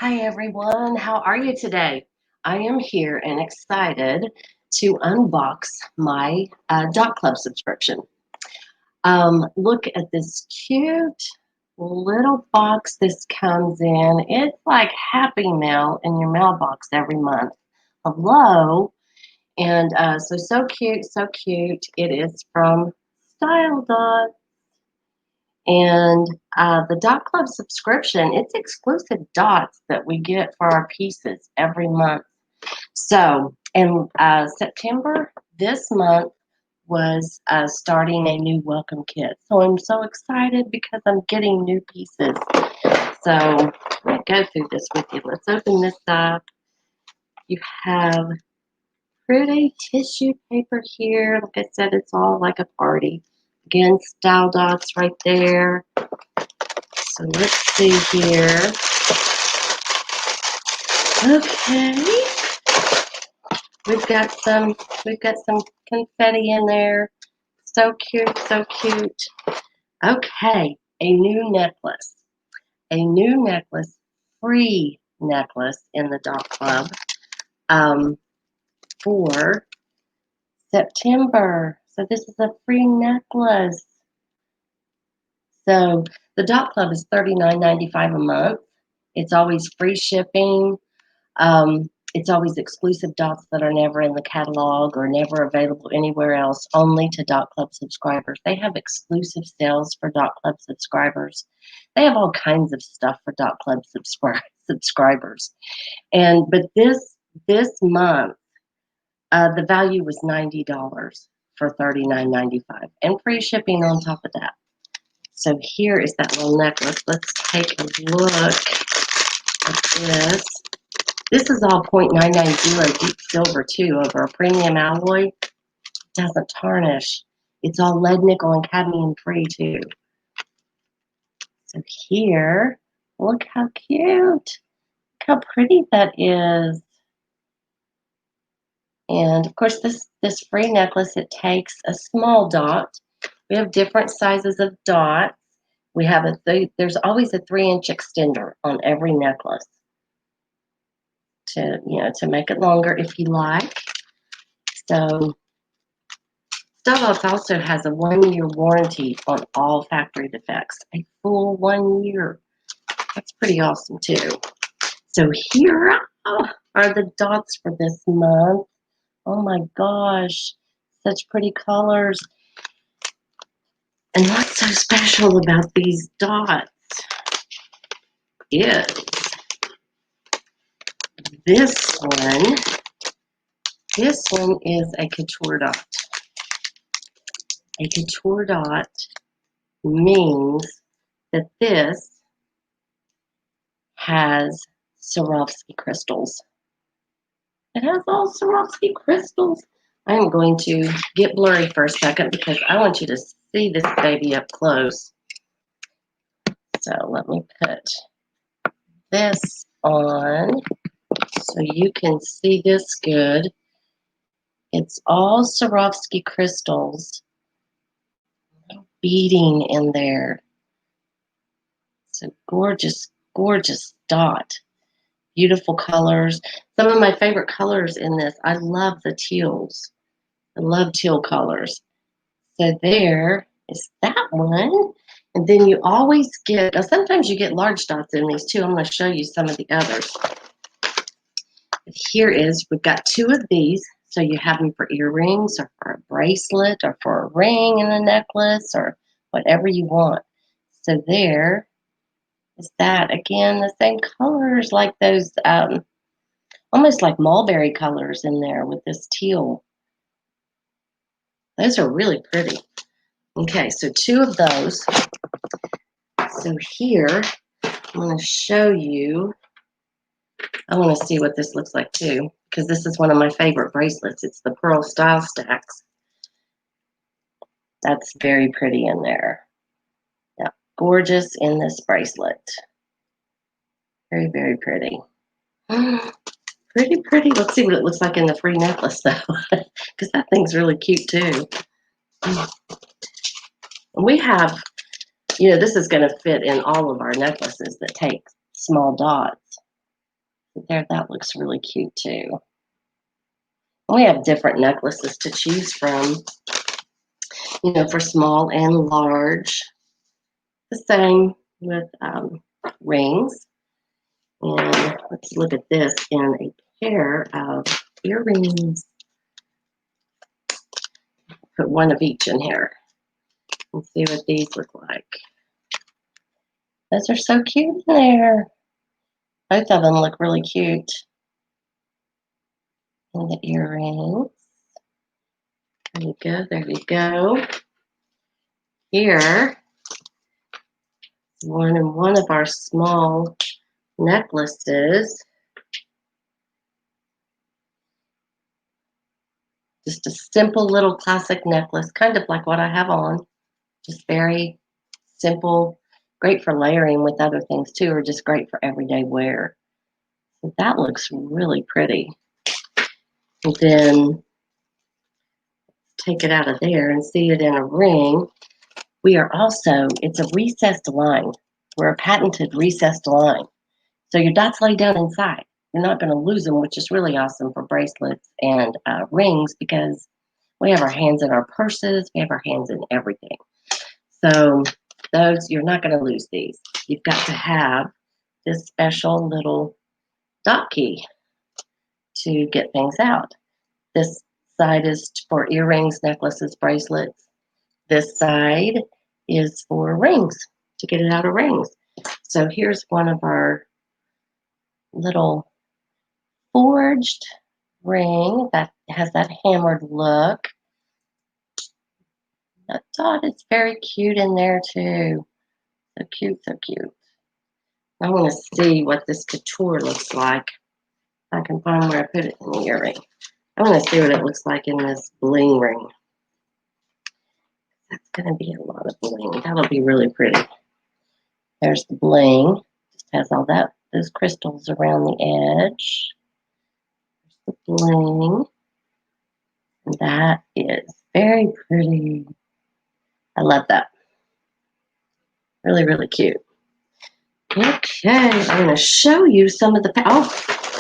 Hi everyone, how are you today? I am here and excited to unbox my Dot Club subscription. Look at this cute little box this comes in. It's like Happy Mail in your mailbox every month. Hello, and so cute, so cute. It is from Style Dot. And the Dot Club subscription, it's exclusive dots that we get for our pieces every month. So in September, this month was starting a new welcome kit. So I'm so excited because I'm getting new pieces. So let me go through this with you. Let's open this up. You have pretty tissue paper here. Like I said, it's all like a party. Again, Style Dots right there. So let's see here. Okay. We've got some confetti in there. So cute, so cute. Okay, a new necklace. A new necklace, free necklace in the Dot Club for September. So this is a free necklace. So the Dot Club is $39.95 a month. It's always free shipping. It's always exclusive dots that are never in the catalog or never available anywhere else, only to Dot Club subscribers. They have exclusive sales for Dot Club subscribers. They have all kinds of stuff for Dot Club subscribers. But this month, the value was $90 for $39.95 and free shipping on top of that. So here is that little necklace. Let's take a look at this. This is all 0.990 deep silver too, over a premium alloy. It doesn't tarnish. It's all lead, nickel, and cadmium free too. So here, look how cute. Look how pretty that is. And of course, this free necklace, it takes a small dot. We have different sizes of dots. We have there's always a 3-inch extender on every necklace to make it longer if you like. So Starbucks also has a 1-year warranty on all factory defects, a full 1 year. That's pretty awesome too. So here are the dots for this month. Oh my gosh, such pretty colors. And what's so special about these dots is this one. This one is a couture dot. A couture dot means that this has Swarovski crystals. It has all Swarovski crystals. I am going to get blurry for a second because I want you to see this baby up close. So let me put this on so you can see this good. It's all Swarovski crystals beading in there. It's a gorgeous, gorgeous dot. Beautiful colors. Some of my favorite colors in this, I love the teals. I love teal colors. So there is that one. And then you always get, now sometimes you get large dots in these too. I'm going to show you some of the others. But here is, we've got 2 of these. So you have them for earrings or for a bracelet or for a ring and a necklace or whatever you want. So there is that. Again, the same colors like those, almost like mulberry colors in there with this teal. Those are really pretty. Okay, so 2 of those. So here, I'm going to show you. I want to see what this looks like too, because this is one of my favorite bracelets. It's the Pearl Style Stacks. That's very pretty in there. Yeah, gorgeous in this bracelet. Very, very pretty. Pretty, pretty. Let's see what it looks like in the free necklace though, because that thing's really cute too. We have, this is going to fit in all of our necklaces that take small dots. There, that looks really cute too. We have different necklaces to choose from, for small and large. The same with rings. And let's look at this in a pair of earrings. Put one of each in here and see what these look like. Those are so cute in there. Both of them look really cute. And the earrings. There you go, there you go. Here, one of our small necklaces. Just a simple little classic necklace, kind of like what I have on. Just very simple, great for layering with other things too, or just great for everyday wear. So that looks really pretty. And then take it out of there and see it in a ring. We are also, it's a recessed line. We're a patented recessed line. So your dots lay down inside. You're not going to lose them, which is really awesome for bracelets and rings because we have our hands in our purses. We have our hands in everything. So those, you're not going to lose these. You've got to have this special little dot key to get things out. This side is for earrings, necklaces, bracelets. This side is for rings, to get it out of rings. So here's one of our little forged ring that has that hammered look. That dot is very cute in there too. So cute, so cute. I want to see what this couture looks like. I can find where I put it in the earring. I want to see what it looks like in this bling ring. That's going to be a lot of bling. That'll be really pretty. There's the bling. Just has all those crystals around the edge. There's the bling. And that is very pretty. I love that. Really, really cute. Okay, I'm going to show you some of the,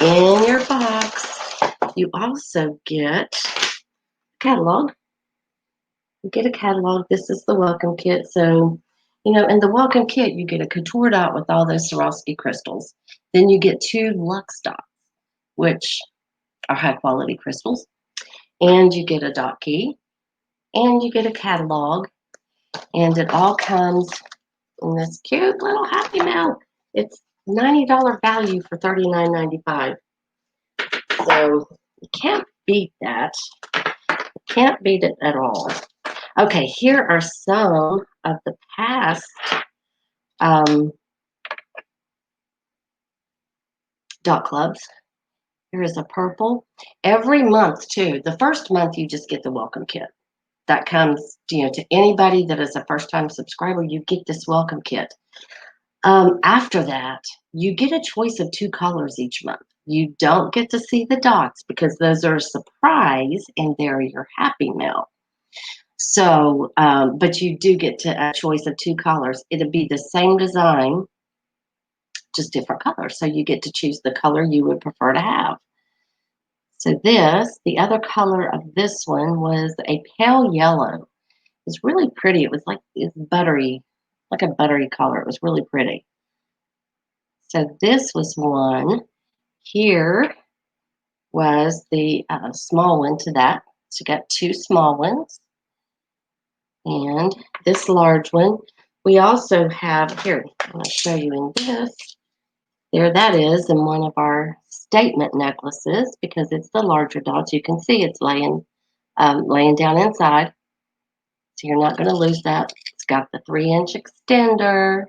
in your box, you also get a catalog. You get a catalog. This is the welcome kit. So, in the welcome kit, you get a couture dot with all those Swarovski crystals. Then you get 2 Lux dots, which are high quality crystals. And you get a dot key. And you get a catalog. And it all comes in this cute little Happy Mail. It's $90 value for $39.95. So you can't beat that. You can't beat it at all. Okay, here are some of the past dot clubs. Here is a purple. Every month too. The first month you just get the welcome kit. That comes, to anybody that is a first-time subscriber, you get this welcome kit. After that, you get a choice of 2 colors each month. You don't get to see the dots because those are a surprise and they're your Happy Mail. So, but you do get a choice of 2 colors. It'll be the same design, just different colors. So you get to choose the color you would prefer to have. So the other color of this one was a pale yellow. It was really pretty. It was it's buttery, like a buttery color. It was really pretty. So this was one. Here was the small one to that. So you got 2 small ones. And this large one. We also have, here, I'm going to show you in this. There that is in one of our statement necklaces because it's the larger dots. You can see it's laying down inside. So you're not going to lose that. It's got the 3-inch extender.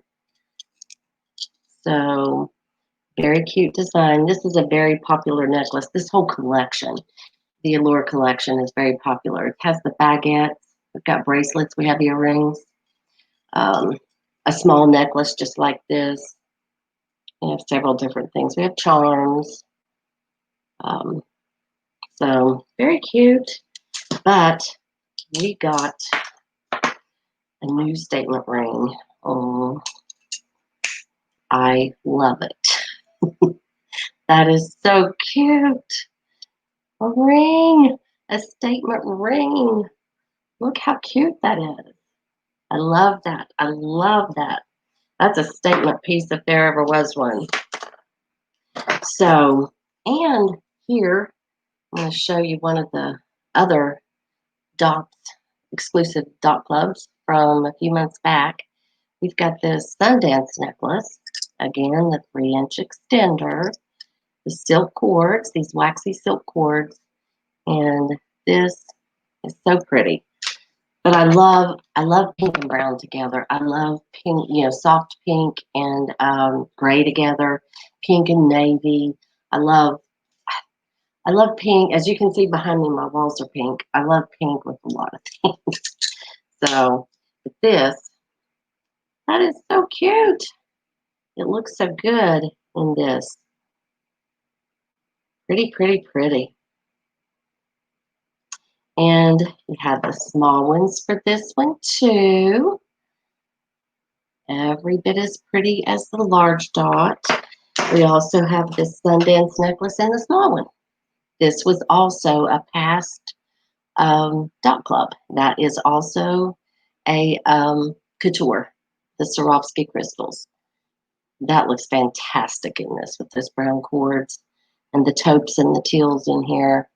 So very cute design. This is a very popular necklace. This whole collection, the Allure collection, is very popular. It has the baguettes. We've got bracelets. We have earrings. A small necklace just like this. We have several different things. We have charms. So very cute. But we got a new statement ring. Oh, I love it. That is so cute. A ring, a statement ring. Look how cute that is. I love that. I love that. That's a statement piece if there ever was one. So, and here, I'm going to show you one of the other dots, exclusive dot clubs from a few months back. We've got this Sundance necklace. Again, the 3-inch extender, the silk cords, these waxy silk cords, and this is so pretty. But I love pink and brown together. I love pink, soft pink and gray together, pink and navy. I love, I love pink. As you can see behind me, my walls are pink. I love pink with a lot of things. So, but this, that is so cute. It looks so good in this. Pretty, pretty, pretty. And we have the small ones for this one too. Every bit as pretty as the large dot. We also have this Sundance necklace and the small one. This was also a past dot club. That is also a couture, the Swarovski crystals. That looks fantastic in this with those brown cords and the taupes and the teals in here.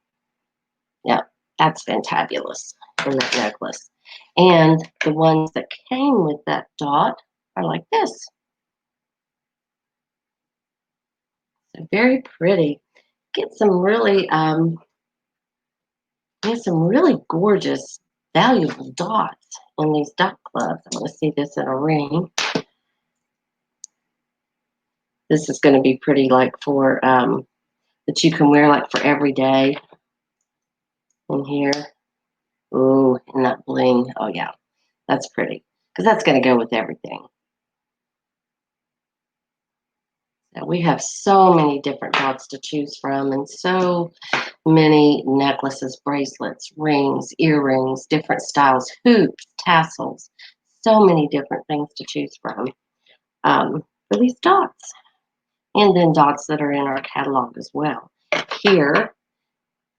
Yeah, that's fantabulous in that necklace. And the ones that came with that dot are like this. So very pretty. Get some really gorgeous, valuable dots in these dot clubs. I want to see this in a ring. This is going to be pretty, like for that you can wear like for every day. In here, ooh, and that bling. Oh yeah, that's pretty because that's going to go with everything. So we have so many different dots to choose from, and so many necklaces, bracelets, rings, earrings, different styles, hoops, tassels, so many different things to choose from for these dots. And then dots that are in our catalog as well. Here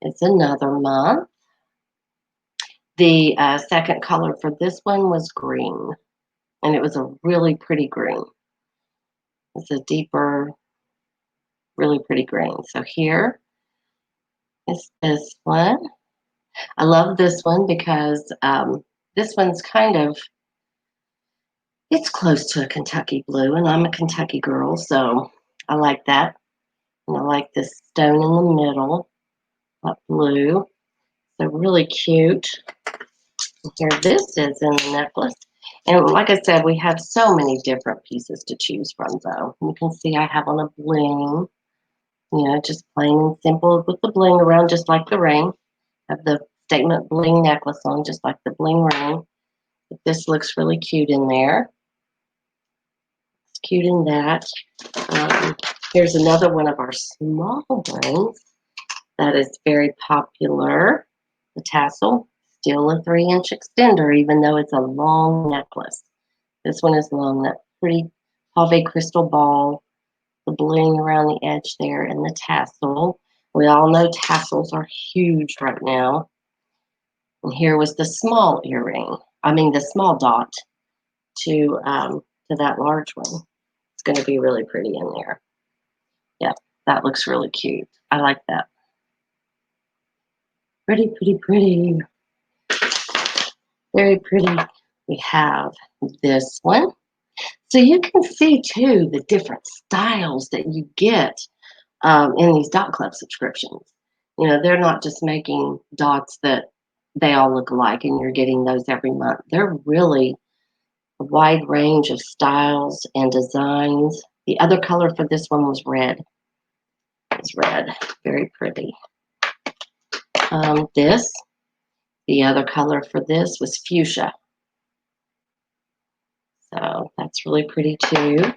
is another month. The second color for this one was green, and it was a really pretty green. It's a deeper, really pretty green. So here is this one. I love this one because this one's it's close to a Kentucky blue, and I'm a Kentucky girl, so I like that. And I like this stone in the middle, that blue. So really cute. Here this is in the necklace. And like I said, we have so many different pieces to choose from, though. You can see I have on a bling, just plain and simple with the bling around, just like the ring. I have the statement bling necklace on, just like the bling ring. But this looks really cute in there. It's cute in that. Here's another one of our small blings that is very popular. The tassel, still a 3-inch extender, even though it's a long necklace. This one is long, that pretty pave crystal ball, the bling around the edge there, and the tassel. We all know tassels are huge right now. And here was the small earring. I mean, the small dot to that large one. It's going to be really pretty in there. Yeah, that looks really cute. I like that. Pretty, pretty, pretty. Very pretty. We have this one. So you can see too the different styles that you get in these dot club subscriptions. They're not just making dots that they all look alike and you're getting those every month. They're really a wide range of styles and designs. The other color for this one was red. It's red. Very pretty. The other color for this was fuchsia. So that's really pretty too.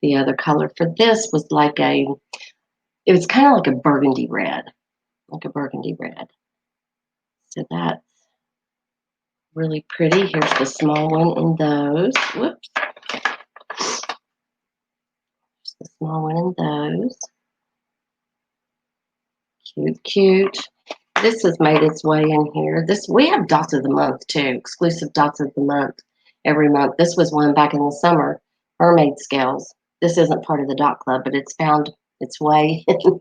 The other color for this was it was kind of like a burgundy red, So that's really pretty. Here's the small one in those. Whoops. Here's the small one in those. Cute, cute. This has made its way in here. We have dots of the month too, exclusive dots of the month every month. This was one back in the summer, mermaid scales. This isn't part of the dot club, but it's found its way in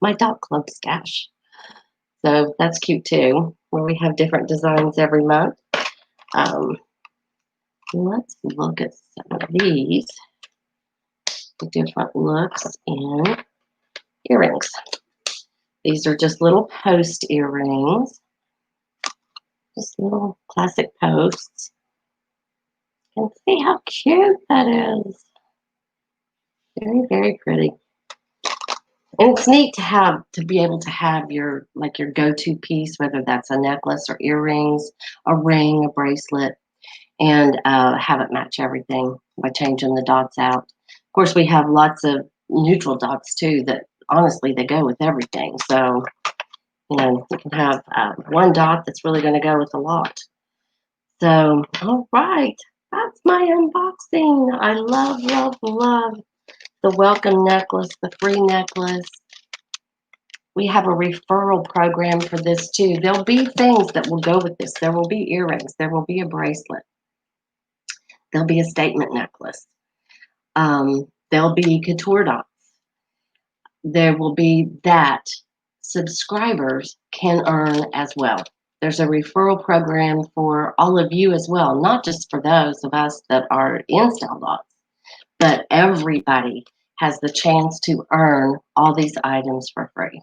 my dot club stash. So that's cute too, where we have different designs every month. Let's look at some of these different looks in earrings. These are just little post earrings, just little classic posts. You can see how cute that is. Very, very pretty. And it's neat to be able to have your go-to piece, whether that's a necklace or earrings, a ring, a bracelet, and have it match everything by changing the dots out. Of course, we have lots of neutral dots too that honestly they go with everything. So you can have one dot that's really going to go with a lot. So, all right, that's my unboxing. I love, love, love the welcome necklace, the free necklace. We have a referral program for this too. There'll be things that will go with this. There will be earrings. There will be a bracelet. There'll be a statement necklace. There'll be couture dots. There will be that subscribers can earn as well. There's a referral program for all of you as well, not just for those of us that are in Style Dots, but everybody has the chance to earn all these items for free.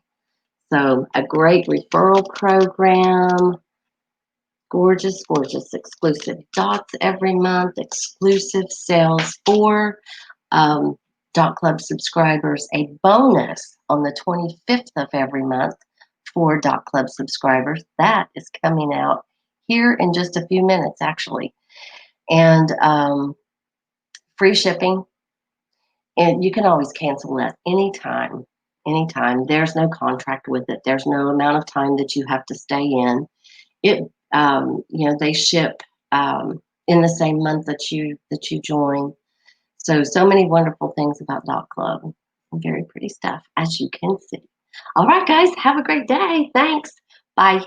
So a great referral program, gorgeous, gorgeous, exclusive dots every month, exclusive sales for Dot Club subscribers, a bonus on the 25th of every month for Dot Club subscribers. That is coming out here in just a few minutes, actually. And free shipping. And you can always cancel at any time. Anytime. There's no contract with it. There's no amount of time that you have to stay in. It, they ship in the same month that you join. So many wonderful things about Dot Club. Very pretty stuff, as you can see. All right, guys, have a great day. Thanks. Bye.